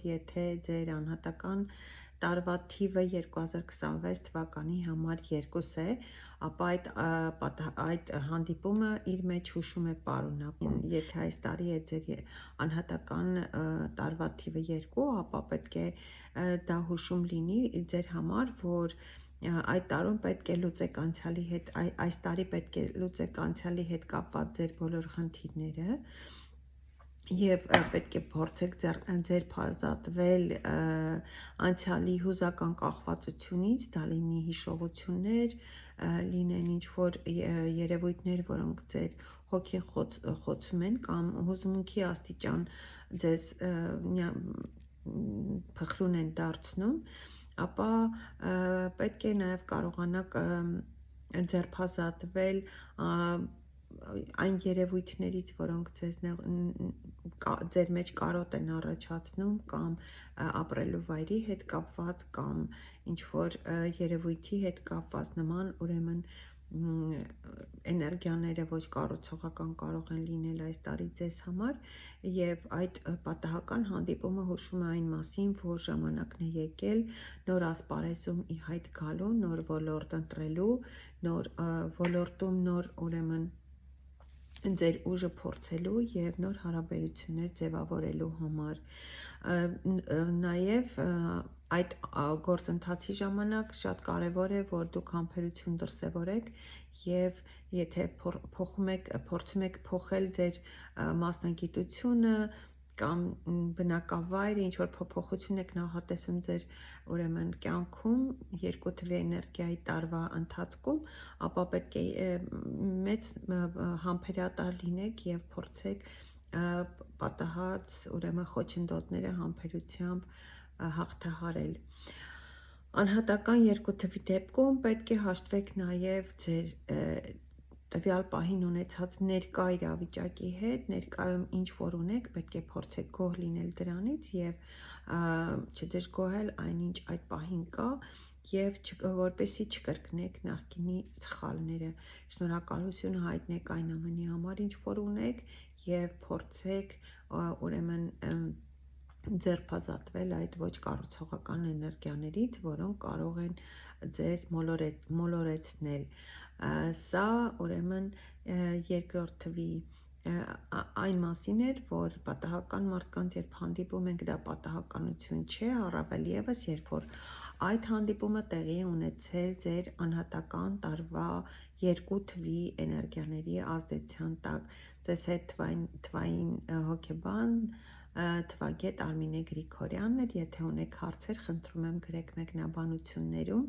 Եթե ձեր անհատական տարվա թիվը 2026 թվականի համար 2 է, ապա այդ հանդիպումը իր մեջ հուշում է պարունակում։ Եթե այս տարի է ձեր անհատական տարվա թիվը 2, ապա պետք է դա հուշում լինի ձեր համար, որ այդ տարում պետք է լուծեք անցյալի հետ, այս տարի պետք է լուծեք անցյալի հետ կապված ձեր բոլոր խնդիրները և պետք է փորձեք ձերբազատվել անցյալի հուզական կախվածությունից, դա լինի հիշողություններ, լինեն ինչ-որ երևույթներ, որոնք ձեր հոգին խոցում են կամ հուզմունքի աստիճան ձեզ փխրուն են դարձնում, ապա պետք է նաև կարողանաք ձերբազատվել այն երևույթներից, որոնք ձեր մեջ կարոտ են առաջացնում կամ ապրելու վայրի հետ կապված կամ ինչ-որ երևույթի հետ կապված նման, ուրեմն էներգիաները ոչ կառուցողական կարող են լինել այս տարի ձեզ համար և այդ պատահական հանդիպումը հուշում է այն մասին, որ ժամանակն է եկել նոր ասպարեզում ի հայտ գալու, նոր ոլորտ ընտրելու, նոր ոլորտում նոր ուրեմն ձեր ուժը փորձելու և նոր հարաբերություններ ձևավորելու համար։ Նաև այդ գործընթացի ժամանակ շատ կարևոր է, որ դուք համբերություն դրսևորեք և եթե փորձում եք փոխել ձեր մասնագիտությունը կամ բնակավայրը, ինչ-որ փոփոխություն եք նախատեսում ձեր ուրեմն կյանքում 2 թվի էներգիայի տարվա ընթացքում, ապա պետք է մեծ համբերատար լինեք և փորձեք պատահած ուրեմն խոչընդոտները համբերությամբ հաղթահարել։ Անհատական 2 թվի դեպքում պետք է հաշտվեք նաև ձեր տվյալ պահին ունեցած ներկա իրավիճակի հետ, ներկայում ինչ որ ունեք, պետք է փորձեք գոհ լինել դրանից և չդժգոհել այնինչ այդ պահին կա և որպեսզի չկրկնեք նախկինի սխալները։ Շնորհակալություն հայտնեք այն ամենի համար, ինչ որ ունեք և փորձեք ուրեմն ձերբազատվել այդ ոչ կառուցողական էներգիաներից, որոնք կարող են ձեզ մոլորեցնել։ Սա ուրեմն 2-րդ թվի այն մասին էր, որ պատահական մարդկանց երբ հանդիպում ենք, դա պատահականություն չէ, առավել ևս, երբ որ այդ հանդիպումը տեղի է ունեցել ձեր անհատական տարվա 2 թվի էներգիաների ազդեցության տակ։ Ձեզ հետ թվային հոգեբան թվագետ Արմինե Գրիգորյանն էր, եթե ունեք հարցեր, խնդրում եմ գրեք մեկնաբանություններում։